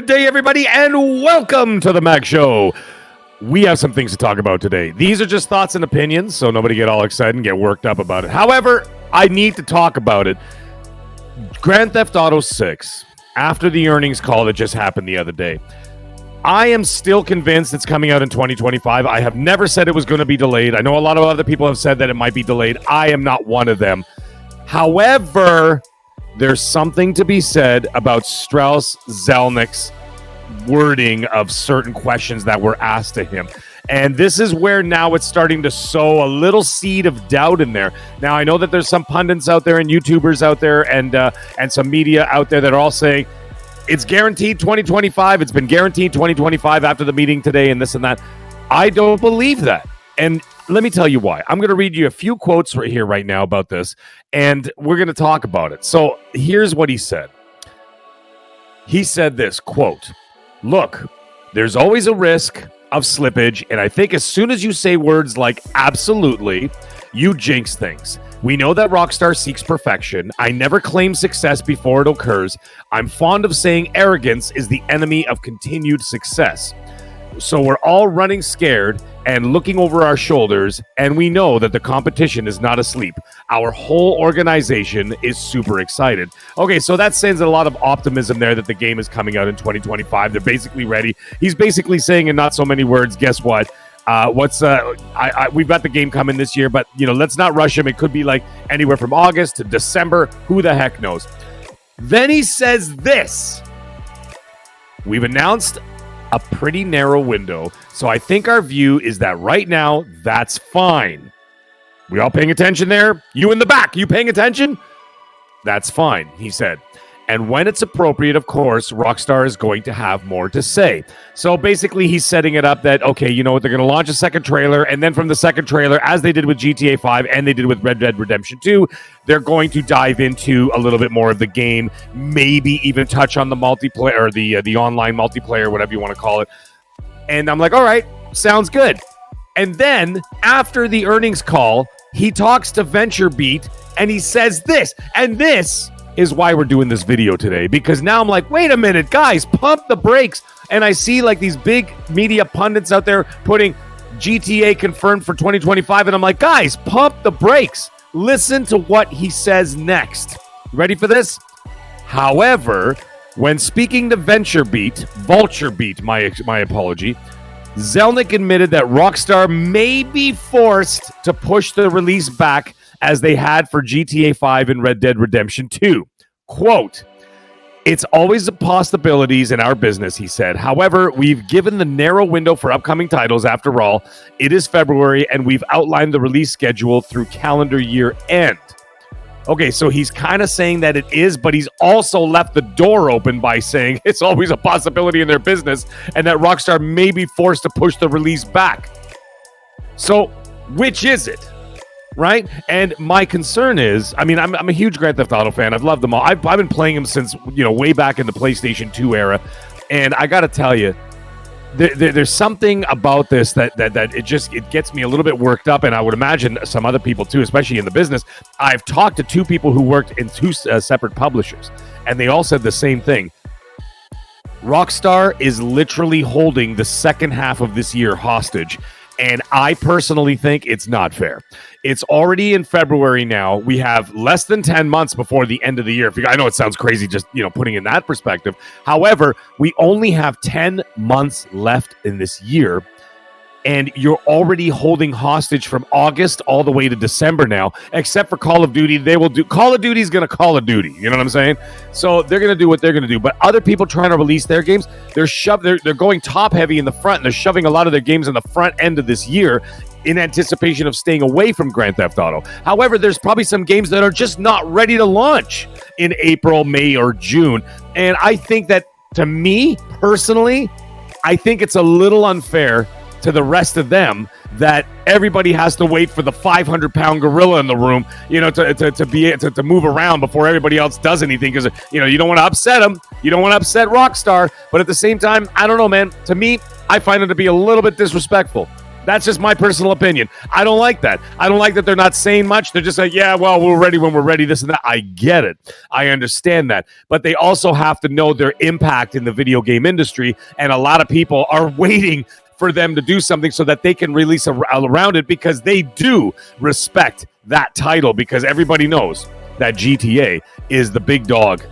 Good day, everybody, and welcome to the MAGG Show. We have some things to talk about today. These are just thoughts and opinions, so nobody get all excited and get worked up about it. However, I need to talk about it. Grand Theft Auto 6, after the earnings call that just happened the other day, I am still convinced it's coming out in 2025. I have never said it was going to be delayed. I know a lot of other people have said that it might be delayed. I am not one of them. However, there's something to be said about Strauss Zelnick's wording of certain questions that were asked to him. And this is where now it's starting to sow a little seed of doubt in there. Now, I know that there's some pundits out there and YouTubers out there and some media out there that are all saying it's guaranteed 2025. It's been guaranteed 2025 after the meeting today and this and that. I don't believe that. And let me tell you why. I'm going to read you a few quotes right here right now about this, and we're going to talk about it. So here's what he said. He said this, quote, "Look, there's always a risk of slippage, and I think as soon as you say words like absolutely, you jinx things. We know that Rockstar seeks perfection. I never claim success before it occurs. I'm fond of saying arrogance is the enemy of continued success. So we're all running scared and looking over our shoulders, and we know that the competition is not asleep. Our whole organization is super excited." Okay, so that sends a lot of optimism there that the game is coming out in 2025. They're basically ready. He's basically saying in not so many words, guess what? We've got the game coming this year, but let's not rush him. It could be like anywhere from August to December. Who the heck knows? Then he says this: "We've announced a pretty narrow window, so I think our view is that right now, that's fine." We all paying attention there? You in the back, you paying attention? "That's fine," he said. "And when it's appropriate, of course, Rockstar is going to have more to say." So basically, he's setting it up that, okay, you know what, they're going to launch a second trailer, and then from the second trailer, as they did with GTA 5 and they did with Red Dead Redemption 2, they're going to dive into a little bit more of the game, maybe even touch on the multiplayer, or the online multiplayer, whatever you want to call it. And I'm like, all right, sounds good. And then, after the earnings call, he talks to VentureBeat, and he says this, and this is why we're doing this video today, because now I'm like, wait a minute, guys, pump the brakes. And I see like these big media pundits out there putting GTA confirmed for 2025, and I'm like, guys, pump the brakes. Listen to what he says next. Ready for this? "However, when speaking to VentureBeat, my apology, Zelnick admitted that Rockstar may be forced to push the release back as they had for GTA 5 and Red Dead Redemption 2. Quote, "It's always a possibilities in our business," he said. "However, we've given the narrow window for upcoming titles. After all, it is February, and we've outlined the release schedule through calendar year end." Okay, so he's kind of saying that it is, but he's also left the door open by saying it's always a possibility in their business and that Rockstar may be forced to push the release back. So, which is it? Right? And my concern is, I mean, I'm a huge Grand Theft Auto fan. I've loved them all. I've been playing them since, way back in the PlayStation 2 era. And I got to tell you, there's something about this that it gets me a little bit worked up. And I would imagine some other people too, especially in the business. I've talked to two people who worked in two separate publishers, and they all said the same thing. Rockstar is literally holding the second half of this year hostage. And I personally think it's not fair. It's already in February now. We have less than 10 months before the end of the year. I know it sounds crazy just, putting in that perspective. However, we only have 10 months left in this year. And you're already holding hostage from August all the way to December now, except for Call of Duty. They will do Call of Duty's going to Call of Duty. You know what I'm saying? So they're going to do what they're going to do. But other people trying to release their games, they're going top heavy in the front, and they're shoving a lot of their games in the front end of this year in anticipation of staying away from Grand Theft Auto. However, there's probably some games that are just not ready to launch in April, May, or June. And I think that, to me personally, I think it's a little unfair to the rest of them that everybody has to wait for the 500-pound gorilla in the room, to move around before everybody else does anything, because you don't want to upset them, you don't want to upset Rockstar, but at the same time, I don't know, man. To me, I find it to be a little bit disrespectful. That's just my personal opinion. I don't like that. I don't like that they're not saying much. They're just like, yeah, well, we're ready when we're ready, this and that. I get it. I understand that. But they also have to know their impact in the video game industry. And a lot of people are waiting for them to do something so that they can release around it, because they do respect that title, because everybody knows that GTA is the big dog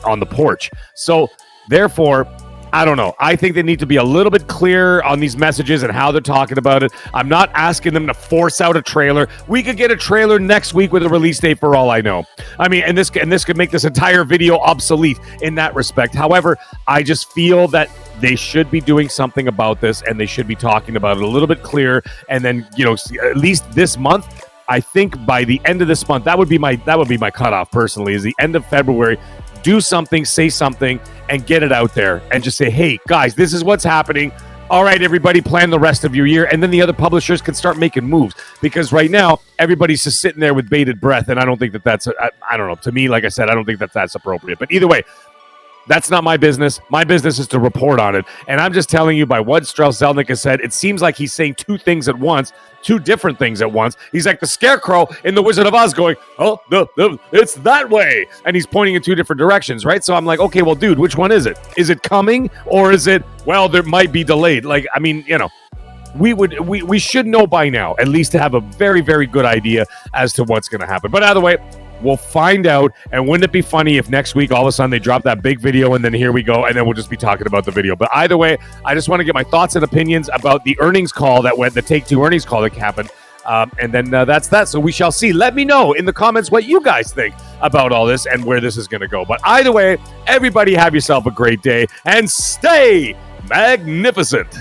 on the porch. So therefore, I don't know. I think they need to be a little bit clear on these messages and how they're talking about it. I'm not asking them to force out a trailer. We could get a trailer next week with a release date for all I know. I mean, and this could make this entire video obsolete in that respect. However, I just feel that they should be doing something about this, and they should be talking about it a little bit clearer. And then, at least this month, I think by the end of this month, that would be my cutoff personally, is the end of February. Do something, say something, and get it out there, and just say, hey, guys, this is what's happening. All right, everybody, plan the rest of your year, and then the other publishers can start making moves, because right now, everybody's just sitting there with bated breath, and I don't think that's, I don't know. To me, like I said, I don't think that's appropriate. But either way, that's not my business. My business is to report on it. And I'm just telling you, by what Strauss Zelnick has said, it seems like he's saying two different things at once. He's like the Scarecrow in The Wizard of Oz going, oh, it's that way. And he's pointing in two different directions, right? So I'm like, okay, well, dude, which one is it? Is it coming, or is it, well, there might be delayed? Like, I mean, we should know by now, at least to have a very, very good idea as to what's going to happen. But either way, we'll find out. And wouldn't it be funny if next week all of a sudden they drop that big video, and then here we go, and then we'll just be talking about the video. But either way, I just want to get my thoughts and opinions about the earnings call the Take-Two earnings call that happened. And then that's that. So we shall see. Let me know in the comments what you guys think about all this and where this is going to go. But either way, everybody have yourself a great day and stay magnificent.